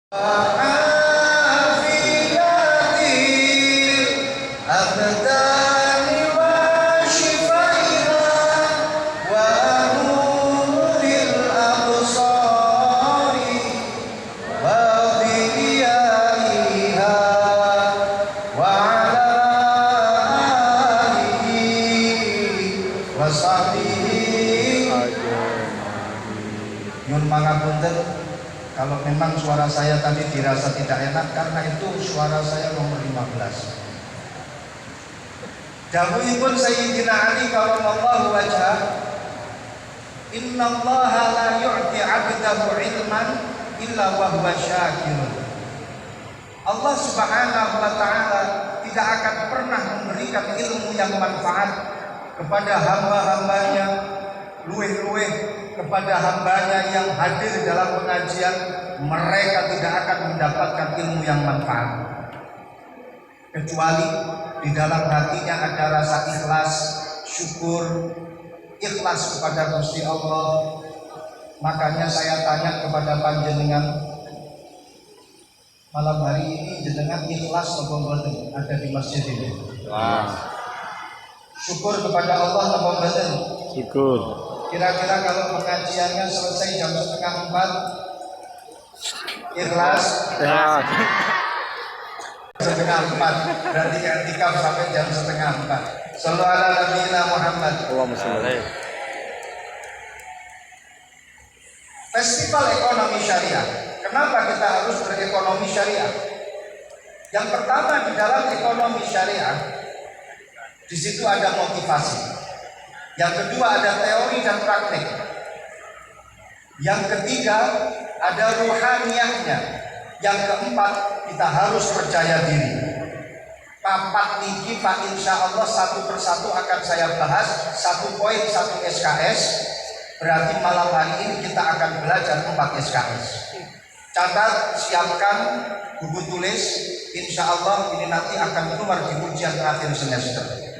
Nyun pangapunten kalau memang suara saya tadi dirasa tidak enak, karena itu suara saya nomor 15. Dawuhipun Sayyidina Ali karramallahu wajhah, innallaha la yu'ti 'abdahu 'ilman illa wa huwa syakirun. Allah Subhanahu wa taala tidak akan pernah memberikan ilmu yang manfaat kepada hamba-hambanya, luweh-luweh kepada hambanya yang hadir dalam pengajian, mereka tidak akan mendapatkan ilmu yang manfaat kecuali di dalam hatinya ada rasa ikhlas, syukur, ikhlas kepada Gusti Allah. Makanya saya tanya kepada panjenengan, malam hari ini jenengan ikhlas apa mboten ada di masjid ini? Syukur kepada Allah apa mboten? Syukur. Kira-kira kalau pengajiannya selesai jam 3:30, ikhlas? Ya. 3:30, berarti i'tikaf sampai jam 3:30. Shallu ala nabiyina Muhammad. Allahumma shalli. Festival ekonomi syariah. Kenapa kita harus berekonomi syariah? Yang pertama, di dalam ekonomi syariah, di situ ada motivasi. Yang kedua ada teori dan praktik. Yang ketiga ada ruhaniyahnya. Yang keempat kita harus percaya diri. Papat niki Pak, insya Allah satu persatu akan saya bahas, 1 poin 1 SKS. Berarti malam hari ini kita akan belajar 4 SKS. Catat, siapkan buku tulis. Insya Allah ini nanti akan keluar di ujian akhir semester.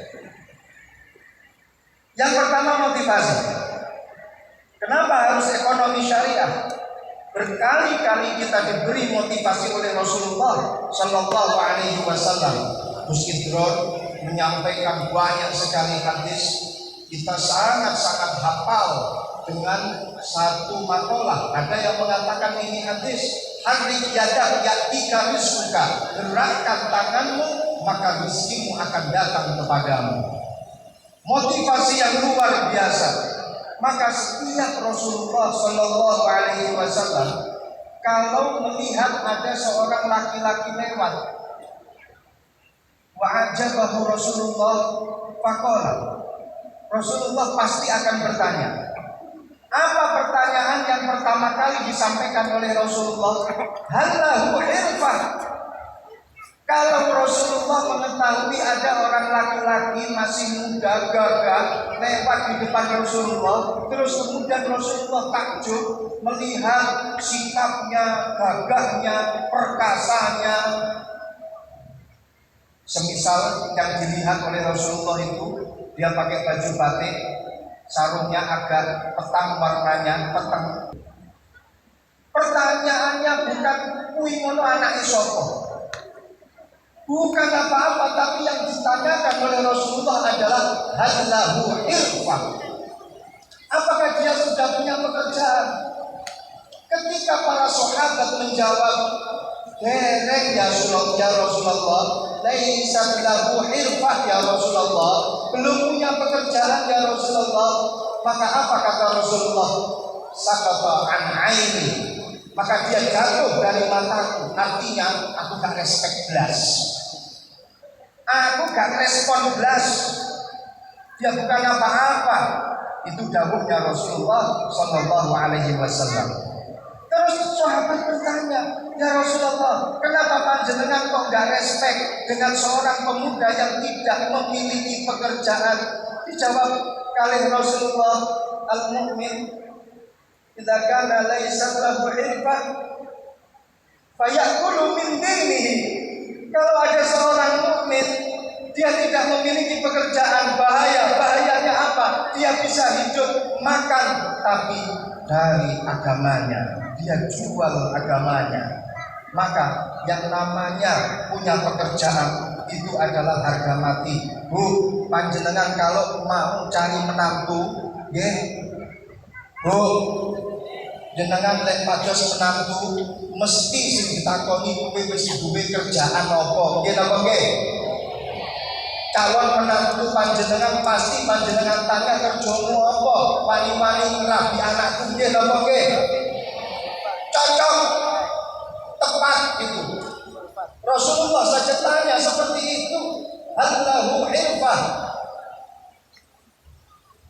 Yang pertama, motivasi. Kenapa harus ekonomi syariah? Berkali-kali kita diberi motivasi oleh Rasulullah Shallallahu Alaihi Wasallam. Gus Idron menyampaikan banyak sekali hadis. Kita sangat-sangat hafal dengan satu makalah. Ada yang mengatakan ini hadis, harrik yadah ya'tika rizquka, gerakkan tanganmu maka rizkimu akan datang kepadamu. Motivasi yang luar biasa. Maka setiap Rasulullah Shallallahu Alaihi Wasallam kalau melihat ada seorang laki-laki lewat, wa'ajabahu Rasulullah faqala, Rasulullah pasti akan bertanya. Apa pertanyaan yang pertama kali disampaikan oleh Rasulullah? Halahu irfah. Kalau Rasulullah mengetahui ada orang laki-laki masih muda, gagah, lewat di depan Rasulullah, terus kemudian Rasulullah takjub melihat sikapnya, gagahnya, perkasanya. Semisal yang dilihat oleh Rasulullah itu, dia pakai baju batik, sarungnya agak petang warnanya, petang. Pertanyaannya bukan kuwi ngono anake sapa? Bukan apa-apa, tapi yang ditanyakan oleh Rasulullah adalah halahu irfah. Apakah dia sudah punya pekerjaan? Ketika para sahabat menjawab, dereng ya Rasulullah, laisa lahu irfah ya Rasulullah, belum punya pekerjaan ya Rasulullah. Maka apa kata Rasulullah? Sakata an aini, maka dia jatuh dari mataku. Artinya aku gak respect belas, aku gak respon belas, dia bukan apa-apa. Itu dawuhnya Rasulullah Sallallahu Alaihi Wasallam. Terus sahabat bertanya, ya Rasulullah, kenapa panjenengan kok gak respect dengan seorang pemuda yang tidak memiliki pekerjaan? Dijawab oleh Rasulullah, al-mu'min idza kana laisa lahu irfah fayakulu min dinihi. Kalau ada seorang mukmin dia tidak memiliki pekerjaan, bahayanya apa? Dia bisa hidup makan, tapi dari agamanya dia jual agamanya. Maka yang namanya punya pekerjaan itu adalah harga mati. Bu, panjenengan kalau mau cari menantu, nggih. Bu, jenengan lek pados menantu mesti sing ditakoni kowe wis duwe kerjaan apa? Nggih napa nggih? Calon menantu panjenengan pasti panjenengan tanya kerjamu apa? Wani-wani ngerabi anakku nggih napa nggih? Cocok, tepat itu. Rasulullah saja tanya seperti itu. Allahu irfah.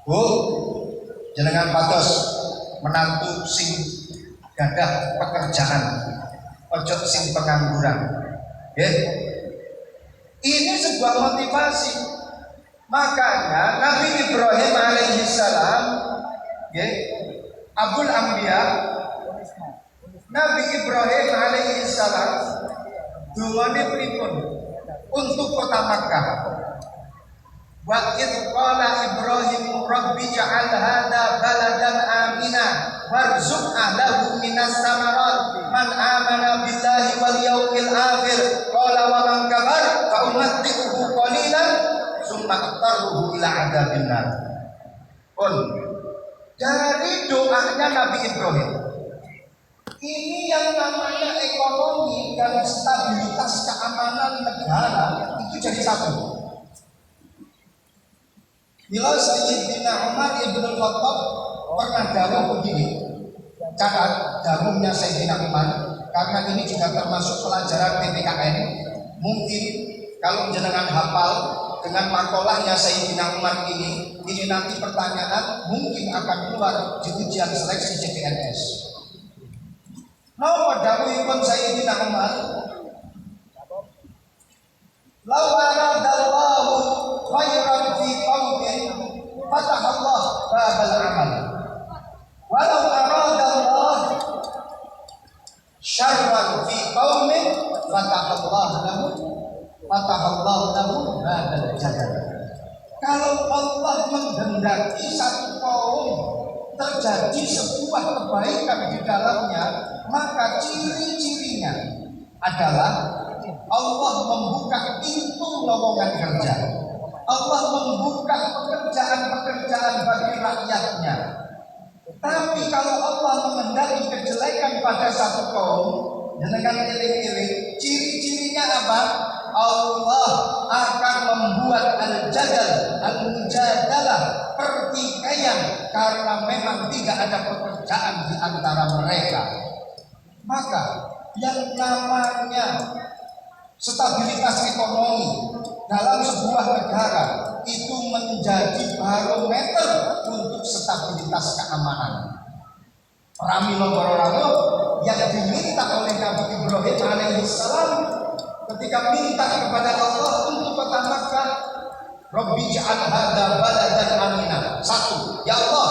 Bu, jenengan patos menantu sing gadah pekerjaan, ojo sing pengangguran. Ya. Ini sebuah motivasi. Makanya Nabi Ibrahim alaihissalam, ya, Abul Anbiya, Nabi Ibrahim alaihissalam dungane pripun untuk kota Makkah. Wa id qala Ibrahim rabbi ja'al hadha baladan amina warzuq ahlahu minas samarat man amana billahi wal yawmil akhir qala wa man kafar fa umatti'uhu qalilan summa aqtarruhu ila adzabin nar. Pun dari doanya Nabi Ibrahim ini yang namanya ekonomi dan stabilitas keamanan negara itu jadi satu. Bila Sayyidina Umar Ibn Khattab pernah dawuh begini, catat dawuhnya Sayyidina Umar, karena ini juga termasuk pelajaran PPKN. Mungkin kalau jenengan hafal dengan makolahnya Sayyidina Umar ini nanti pertanyaan mungkin akan keluar di ujian seleksi CPNS. Napa dawuhipun Sayyidina Umar? Lau aradallahu khairan fi qaumin fatahallah babal amal. Walau aradallah syarran fi qaumin fatahallah lahu babal jannah. Kalau Allah menghendaki satu kaum terjadi sebuah kebaikan di dalamnya, maka ciri-cirinya adalah Allah membuka pintu lowongan kerja. Allah membuka pekerjaan-pekerjaan bagi rakyatnya. Tapi kalau Allah menghendaki kejelekan pada satu kaum, jangan eling-eling, ciri-cirinya apa? Allah akan membuat al-mujadalah, pertikaian, karena memang tidak ada pekerjaan di antara mereka. Maka yang namanya stabilitas ekonomi dalam sebuah negara itu menjadi barometer untuk stabilitas keamanan. Rami nomor yang diminta oleh Nabi Ibrahim alaihissalam ketika minta kepada Allah untuk kota Makkah, Rabbi ja'al hadza baladan amina. Satu, ya Allah,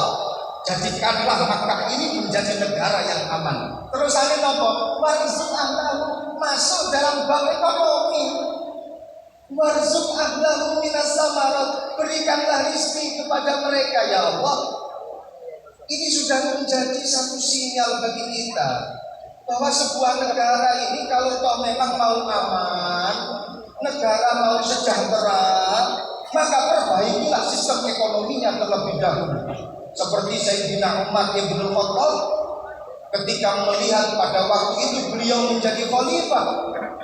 jadikanlah Makkah ini menjadi negara yang aman. Terus ada apa? Warzuq ahlahu, masuk dalam bab ekonomi. Warzuq ahlahu minas samarat, berikanlah rezeki kepada mereka ya Allah. Ini sudah menjadi satu sinyal bagi kita bahwa sebuah negara ini kalau toh memang mau aman, negara mau sejahtera, maka perbaikilah sistem ekonominya terlebih dahulu. Seperti Sayyidina Umar Ibn Khattab ketika melihat pada waktu itu beliau menjadi khalifah,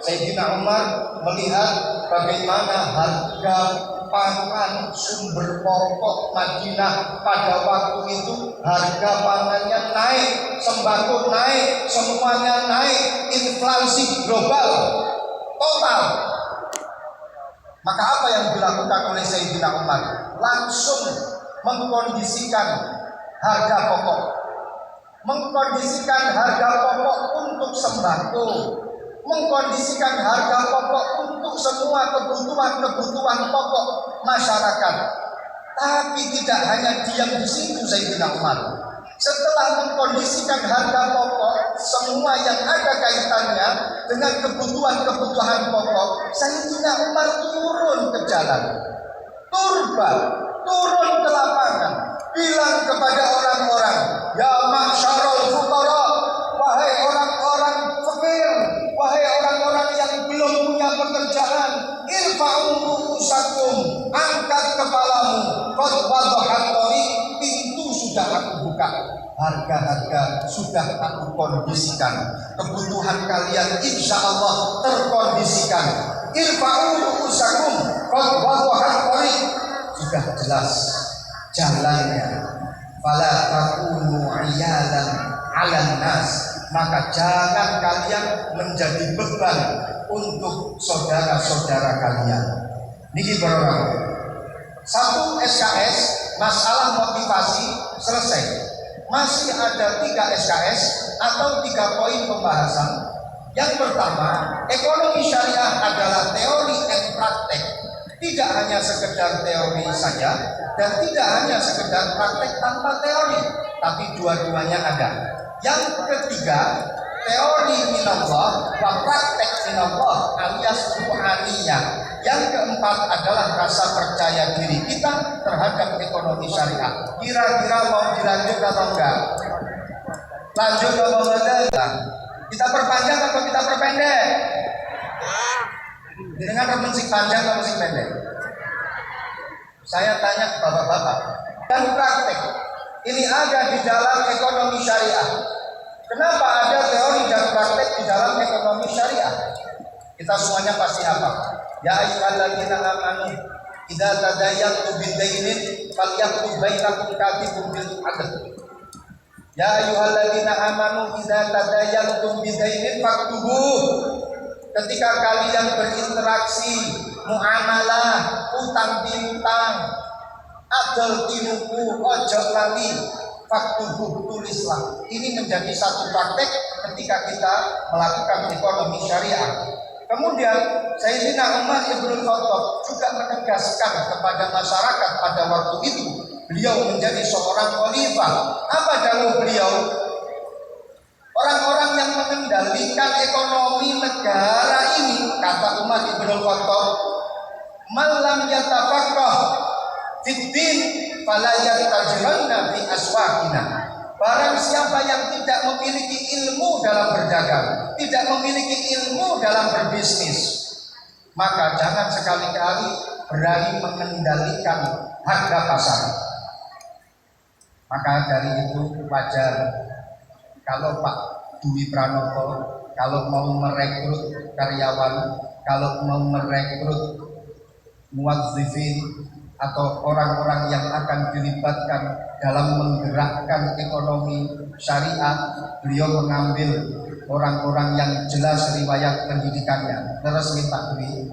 Sayyidina Umar melihat bagaimana harga pangan sumber pokok Madinah pada waktu itu, harga pangannya naik, sembako naik, semuanya naik, inflasi global total. Maka apa yang dilakukan oleh Sayyidina Umar? Langsung mengkondisikan harga pokok, mengkondisikan harga pokok untuk sembako, mengkondisikan harga pokok untuk semua kebutuhan pokok masyarakat. Tapi tidak hanya diam di situ Sayyidina Umar. Setelah mengkondisikan harga pokok, semua yang ada kaitannya dengan kebutuhan pokok, Sayyidina Umar turun ke jalan, turun ke lapangan, bilang kepada orang-orang, ya ma'syarul fuqara, wahai orang-orang fakir, terbuka, harga-harga sudah aku kondisikan, kebutuhan kalian insya Allah terkondisikan. Irfa'u ru'usakum qad wadhahat tariq, sudah jelas jalannya. Fala takunu iyalan 'alan nas, maka jangan kalian menjadi beban untuk saudara-saudara kalian. Niki para satu SKS masalah motivasi selesai. Masih ada 3 SKS atau 3 poin pembahasan. Yang pertama, ekonomi syariah adalah teori dan praktek. Tidak hanya sekedar teori saja dan tidak hanya sekedar praktek tanpa teori, tapi dua-duanya ada. Yang ketiga, teori minallah wa praktek minallah alias ruhaniyah. Yang keempat adalah rasa percaya diri kita terhadap ekonomi syariah. Kira-kira mau dilanjut atau enggak? Lanjut atau enggak? Kita perpanjang atau kita perpendek? Dengan musik panjang atau musik pendek? Saya tanya bapak-bapak. Dan praktek ini ada di dalam ekonomi syariah. Kenapa ada teori dan praktek di dalam ekonomi syariah? Kita semuanya pasti hafal. Ya ayyuhalladzina amanu idza tadayantum bidainin falyaktub bainakum katibun bil 'adl. Ya ayyuhalladzina amanu idza tadayantum bidainin faktubu. Ketika kalian berinteraksi, muamalah, utang piutang, adol tinuku, ojo lali, faktubu, tulislah. Ini menjadi satu praktek ketika kita melakukan ekonomi syariah. Kemudian Sayyidina Umar Ibn Khattab juga menegaskan kepada masyarakat pada waktu itu. Beliau menjadi seorang khalifah. Apa dawuh beliau? Orang-orang yang mengendalikan ekonomi negara ini, kata Umar Ibn Khattab, malam yatafaqqah fiddin fala yatajiranna fi aswaqina. Barang siapa yang tidak memiliki ilmu dalam berdagang, tidak memiliki ilmu dalam berbisnis, maka jangan sekali-kali berani mengendalikan harga pasar. Maka dari itu wajar kalau Pak Dwi Pranoto kalau mau merekrut karyawan, kalau mau merekrut muwadzifin atau orang-orang yang akan dilibatkan dalam menggerakkan ekonomi syariah, beliau mengambil orang-orang yang jelas riwayat pendidikannya. Terus minta Dwi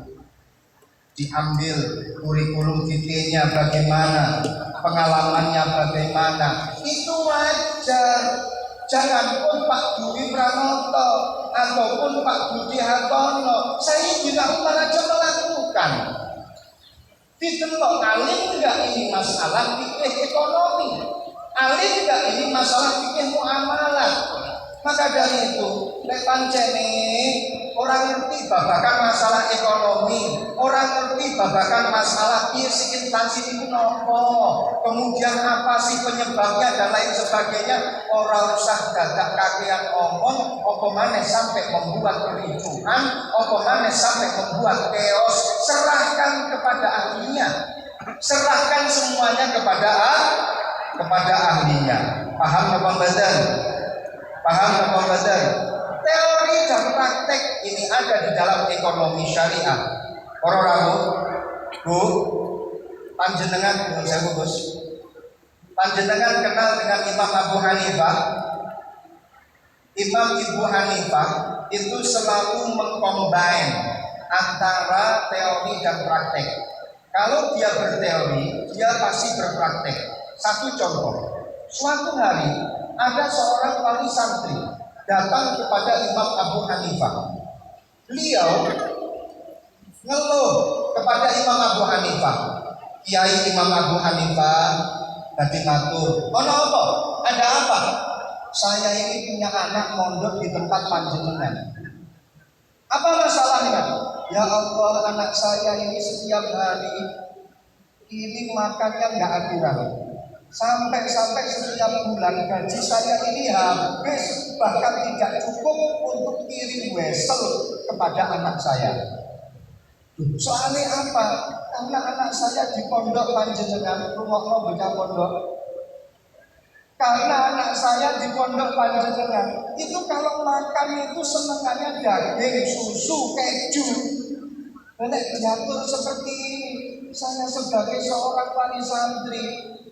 diambil kurikulum vitae-nya bagaimana, pengalamannya bagaimana, itu wajar. Jangan pun Pak Dwi Pranoto ataupun Pak Budi Hartono, Sayyidina Umar aja melakukan. Ditelok alim enggak ini masalah fikih ekonomi, alim enggak ini masalah fikih muamalah. Maka dari itu, nek pancene orang ngerti babakan masalah ekonomi, orang ngerti babakan masalah piye sih inflasi itu nopo, kemudian apa sih penyebabnya dan lain sebagainya, ora usah dadak kakean omong, apa maneh sampai membuat kericuhan, apa maneh sampai membuat chaos. Serahkan kepada ahlinya, serahkan semuanya kepada ahlinya. Paham apa badan? Paham apa badan? Teori dan praktek ini ada di dalam ekonomi syariah. Para rawuh, Bu, panjenengan Gunung Sewu, Gus. Panjenengan kenal dengan Imam Abu Hanifah? Imam Ibu Hanifah itu selalu mengcombine antara teori dan praktek. Kalau dia berteori, dia pasti berpraktek. Satu contoh, suatu hari ada seorang wali santri datang kepada Imam Abu Hanifah. Beliau ngeluh kepada Imam Abu Hanifah. Kiai Imam Abu Hanifah tadi matur, "Ono apa? Ada apa? Saya ini punya anak mondok di tempat panjenengan. Apa masalahnya?" "Ya Allah, anak saya ini setiap hari ini makannya nggak aturan. Sampai setiap bulan gaji saya ini habis, bahkan tidak cukup untuk kirim wesel kepada anak saya." "Soalnya apa?" "Karena anak saya di pondok panjenengan, rumah bocah pondok. Karena anak saya di pondok panjenengan itu kalau makan itu senengannya daging, susu, keju. Nek diatur seperti ini, saya sebagai seorang wali santri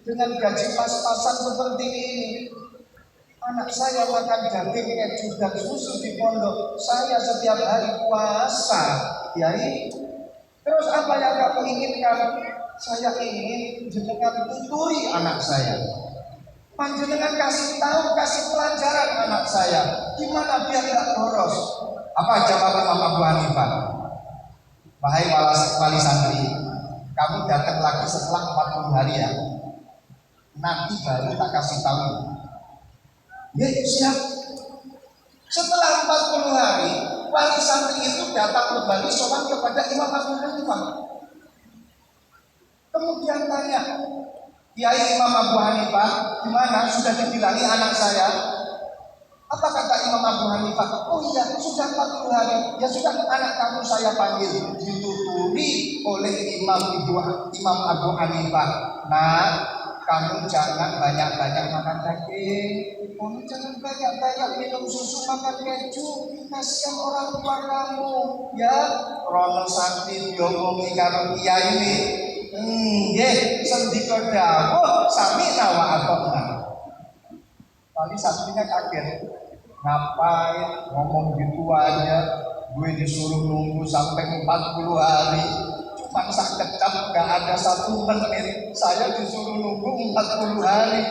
dengan gaji pas-pasan seperti ini, anak saya makan daging, keju dan susu di pondok, saya setiap hari puasa, Kiai. Terus apa yang kamu inginkan? Saya ingin jenengan tuturi anak saya. Panjenengan kasih tahu, kasih pelajaran anak saya, gimana biar tidak boros. Apa jawaban Imam Abu Hanifah? Wahai wali santri, kamu datang lagi setelah 40 hari ya. Nanti baru tak kasih tahu. Ya siap. Setelah 40 hari, wali santri itu datang kembali sowan kepada Imam Abu Hanifah. Kemudian tanya, Kiai Imam Abu Hanifah, gimana? Sudah dibilangi anak saya? Apa kata Imam Abu Hanifah? Oh iya, sudah 40 hari. Ya sudah, anak kamu saya panggil. Dituturi oleh Imam Abu Hanifah. Nah, kamu jangan banyak-banyak makan daging. Kamu jangan banyak-banyak minum susu, makan keju. Kasihan orang tua kamu. Ya, rono santri diomongi karo kiai ini. Nggih, sendika dawuh sami wa atokna. Wali santrinya kaget. Ngapain ngomong gitu aja? Gue disuruh nunggu sampai 40 hari. Cuma sak kecap gak ada 1 menit. Saya disuruh nunggu 40 hari.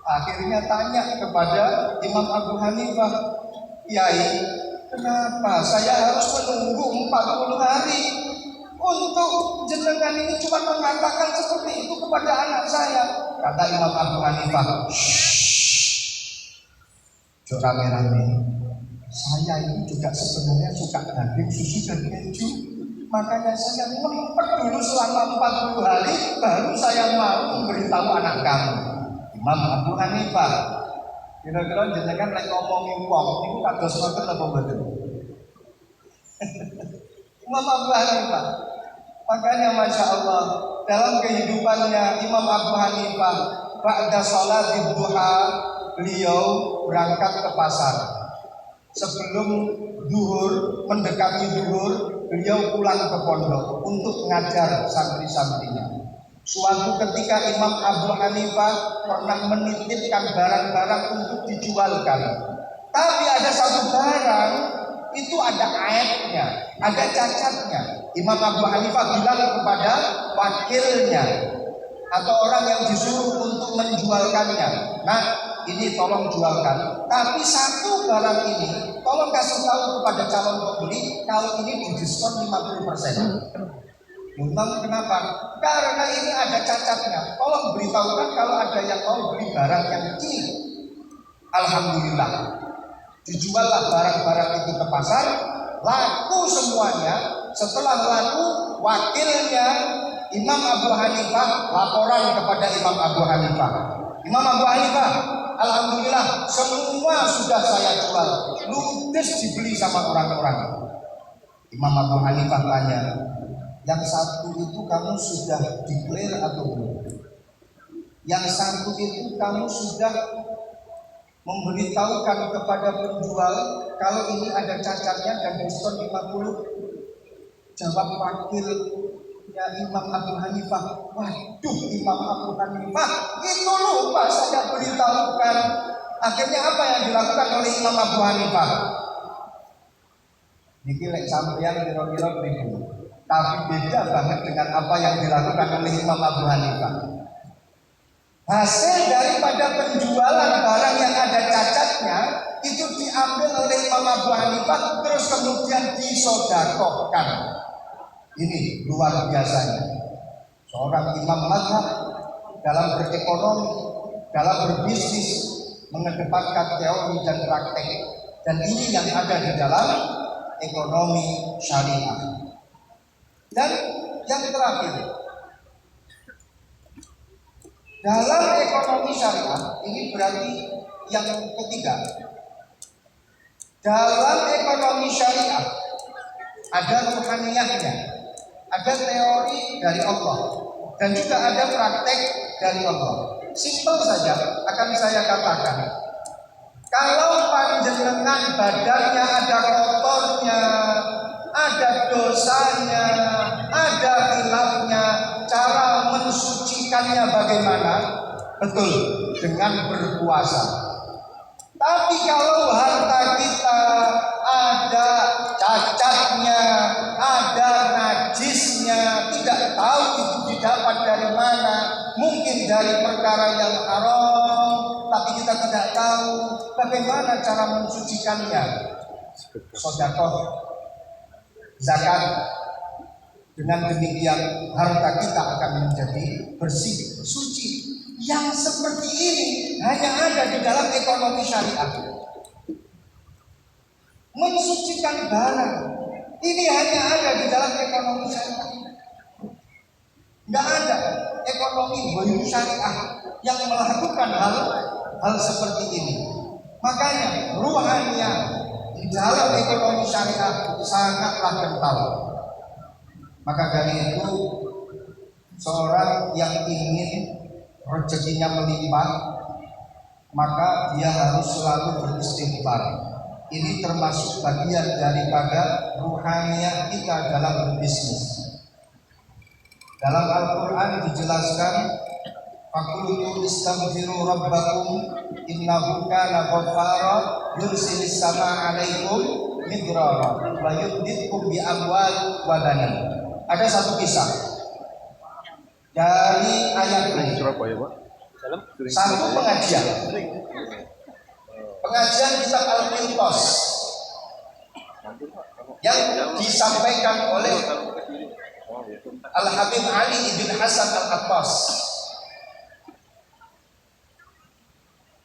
Akhirnya tanya kepada Imam Abu Hanifah, Kiai, kenapa saya harus menunggu 40 hari? Untuk jenengan ini cuma mengatakan seperti itu kepada anak saya. Kata Imam Abu Hanifah, rame-rame. Saya ini juga sebenarnya suka daging, susu dan keju. Makanya saya ngempet dulu selama 40 hari, baru saya mau memberitahu anak kamu. Imam Abu Hanifah, kira-kira jenengan lagi ngomongin wong, itu kados ngoten apa mboten? Imam Abu Hanifah. Makanya Masya Allah, dalam kehidupannya Imam Abu Hanifah, ba'da sholat duha, beliau berangkat ke pasar. Sebelum duhur, mendekati duhur, beliau pulang ke pondok untuk mengajar santri-santrinya. Suatu ketika Imam Abu Hanifah pernah menitipkan barang-barang untuk dijualkan. Tapi ada satu barang, itu ada aibnya, ada cacatnya. Imam Abu Hanifah bilang kepada wakilnya atau orang yang disuruh untuk menjualkannya, nah ini tolong jualkan, tapi satu barang ini tolong kasih tahu kepada calon pembeli kalau ini didiskon 50%. Memang kenapa? Karena ini ada cacatnya. Tolong beritahukan kalau ada yang mau beli barang yang ini. Alhamdulillah, dijuallah barang-barang itu ke pasar, laku semuanya. Setelah laku, wakilnya Imam Abu Hanifah laporan kepada Imam Abu Hanifah. Imam Abu Hanifah, alhamdulillah semua sudah saya jual, ludes dibeli sama orang-orang. Imam Abu Hanifah tanya, yang satu itu kamu sudah declare atau belum? Yang satu itu kamu sudah memberitahukan kepada penjual kalau ini ada cacatnya dan diskon 50? Jawab wakilnya Imam Abu Hanifah, waduh Imam Abu Hanifah, itu lupa saya beritahukan. Akhirnya apa yang dilakukan oleh Imam Abu Hanifah? Niki lek sampeyan kira-kira pripun? Tapi beda banget dengan apa yang dilakukan oleh Imam Abu Hanifah. Hasil daripada penjualan barang yang ada cacatnya itu diambil oleh Imam Abu Hanifah, terus kemudian disodakohkan. Ini luar biasanya. Seorang imam mazhab dalam berekonomi, dalam berbisnis, mengedepankan teori dan praktek. Dan ini yang ada di dalam ekonomi syariah. Dan yang terakhir, dalam ekonomi syariah, ini berarti yang ketiga. Dalam ekonomi syariah ada ruhaniyahnya, ada teori dari Allah, dan juga ada praktek dari Allah. Simpel saja, akan akan saya katakan, kalau panjenengan badannya ada kotornya, ada dosanya, ada khilafnya, cara mensucikannya bagaimana? Betul, dengan berpuasa. Tapi kalau harta kita ada cacatnya, ada najisnya, tidak tahu itu didapat dari mana, mungkin dari perkara yang haram, tapi kita tidak tahu bagaimana cara mensucikannya. Sedekah, zakat, dengan demikian harta kita akan menjadi bersih, suci. Yang seperti ini hanya ada di dalam ekonomi syariat. Mensucikan barang ini hanya ada di dalam ekonomi syariat. Nggak ada ekonomi syariah yang melakukan hal seperti ini. Makanya ruhannya di dalam ekonomi syariah sangatlah kental. Maka dari itu seorang yang ingin rezekinya melimpah, maka dia harus selalu beristighfar. Ini termasuk bagian daripada ruhaniyah kita dalam berbisnis. Dalam Al-Quran dijelaskan, faqulu istaghfiru rabbakum innahu kana ghaffara yursilis sama 'alaikum midrara wa yumditkum bi amwal wa banin. Ada satu kisah dari ayat ini. Satu pengajian kitab Al-Qintos yang disampaikan oleh Al-Habib Ali bin Hasan Al-Attas.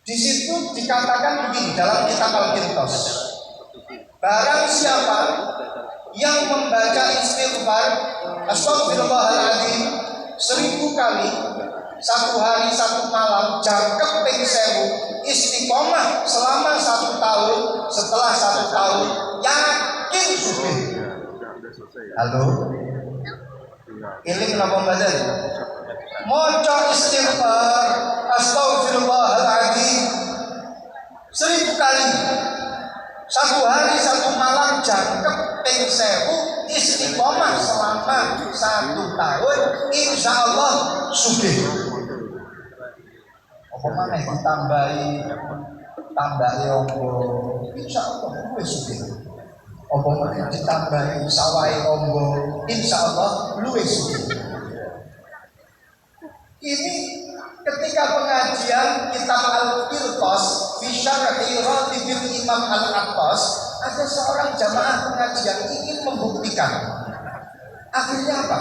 Di situ dikatakan begini dalam kitab Al-Qintos, barang siapa yang membaca istighfar Astaghfirullahaladzim 1000 kali, 1 hari 1 malam, jangkep ping 1000, istiqomah selama 1 tahun, setelah 1 tahun yakin sudah. Halo, iling napa mboten? Maca istighfar Astaghfirullahaladzim 1000 kali, 1 hari 1 malam, jangkep ping 1000, istiqomah selama 1 tahun, insya Allah sugih. Apa mana tambahi ombo, insya Allah luwih sugih. Apa mana ditambahi sawahe ombo, insya Allah luwih sugih. Ini ketika pengajian kitab Al-Qirtos fi syarhi Ratibil Imam Al-Attas, ada seorang jamaah pengajian ingin membuktikan. Akhirnya apa?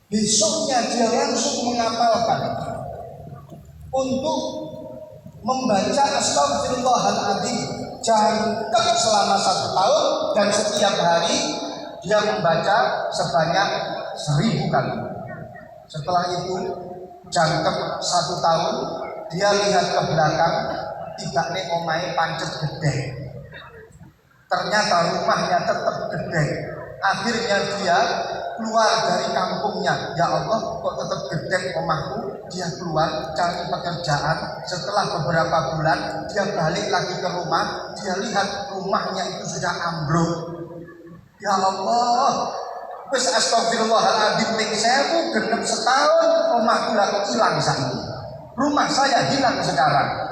Besoknya dia langsung menghafalkan untuk membaca Astaghfirullahaladzim jangkep selama 1 tahun, dan setiap hari dia membaca sebanyak 1000 kali. Setelah itu jangkep 1 tahun, dia lihat ke belakang, tidak nih omahe pancet gede. Ternyata rumahnya tetap gede. Akhirnya dia keluar dari kampungnya. Ya Allah, kok tetap gede omahku? Dia keluar cari pekerjaan. Setelah beberapa bulan dia balik lagi ke rumah. Dia lihat rumahnya itu sudah ambruk. Ya Allah, wis astagfirullahaladzim ping 1000 genep setahun, omahku lagi hilang saiki. Rumah saya hilang sekarang.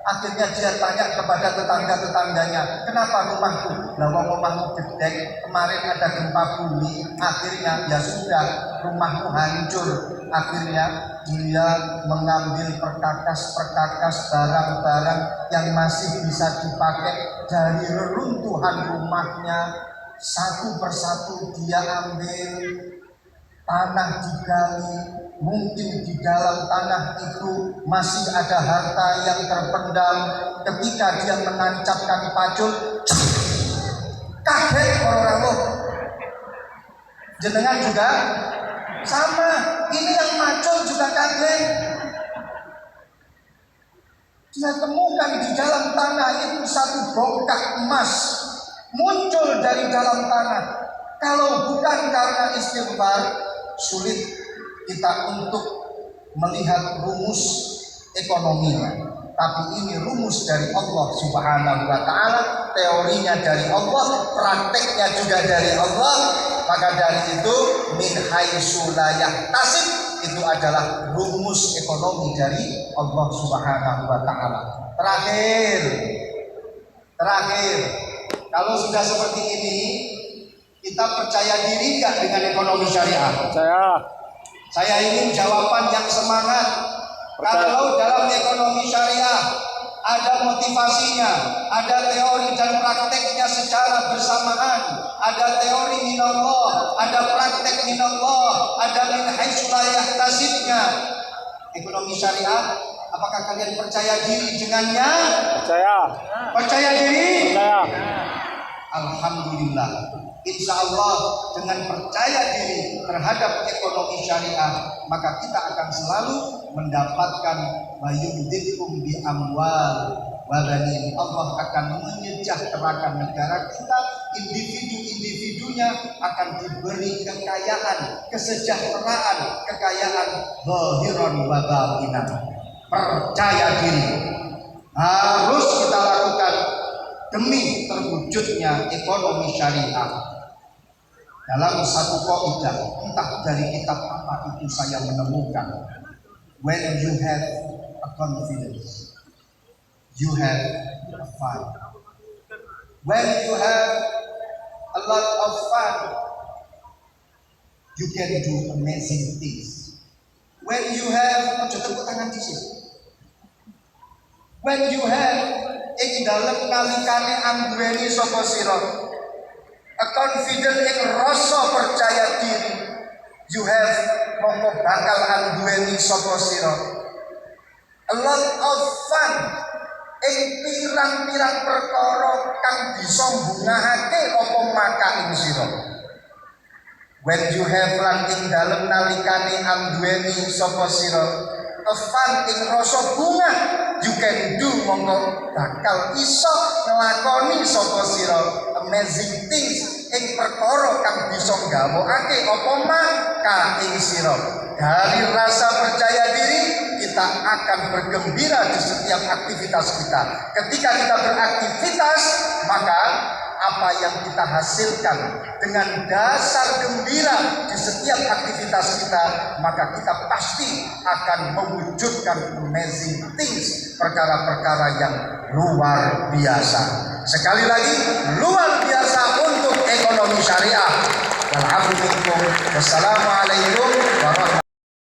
Akhirnya dia tanya kepada tetangga-tetangganya, kenapa rumahku? Lah wong omahmu gede, kemarin ada gempa bumi, akhirnya ya sudah rumahmu hancur. Akhirnya dia mengambil perkakas-perkakas barang-barang yang masih bisa dipakai dari reruntuhan rumahnya. Satu persatu dia ambil, tanah digali, mungkin di dalam tanah itu masih ada harta yang terpendam. Ketika dia menancapkan pacul, kaget orang loh. Jenengan juga sama, ini yang macul juga kaget. Dia temukan di dalam tanah itu satu bongkak emas muncul dari dalam tanah. Kalau bukan karena istighfar, sulit kita untuk melihat rumus ekonominya. Tapi ini rumus dari Allah Subhanahu wa Ta'ala, teorinya dari Allah, prakteknya juga dari Allah. Maka dari itu min haitsu la yahtasib itu adalah rumus ekonomi dari Allah Subhanahu wa Ta'ala. Terakhir, kalau sudah seperti ini, kita percaya diri nggak dengan ekonomi syariah? Percaya. Saya ingin jawaban yang semangat. Kalau dalam ekonomi syariah ada motivasinya, ada teori dan prakteknya secara bersamaan, ada teori minallah, ada praktek minallah, ada min haitsu la yahtasibnya. Ekonomi syariah, apakah kalian percaya diri dengannya? Percaya. Percaya diri? Percaya. Alhamdulillah. Insya Allah dengan percaya diri terhadap ekonomi syariah, maka kita akan selalu mendapatkan wayumdidkum bi amwal wa banin. Allah akan menyejahterakan negara kita, individu-individunya akan diberi kekayaan, kesejahteraan, kekayaan zahiran wa batinan. Percaya diri harus kita lakukan demi terwujudnya ekonomi syariah. Dalam satu kaidah, entah dari kitab apa itu saya menemukan, when you have a confidence, you have a fun. When you have a lot of fun, you can do amazing things. When you have, tepuk tangan di sini. When you have ing dalem nalikane angguweni sapa sira, a confident ing rasa percaya diri, you have mongko bakal angguweni sapa sira. A lot of fun ing pirang-pirang perkara kang bisa mbungahake apa maka ing sira. When you have lan ing dalem nalikane angguweni sapa sira, a fun ing rasa bunga, you can do mongko bakal iso nglakoni sapa sira amazing things ing perkara kang bisa nggawokake apa maka ing sira. Dari rasa percaya diri kita akan bergembira di setiap aktivitas kita. Ketika kita beraktivitas, maka apa yang kita hasilkan dengan dasar gembira di setiap aktivitas kita, maka kita pasti akan mewujudkan amazing things, perkara-perkara yang luar biasa. Sekali lagi, luar biasa untuk ekonomi syariah. Wassalamualaikum warahmatullahi wabarakatuh.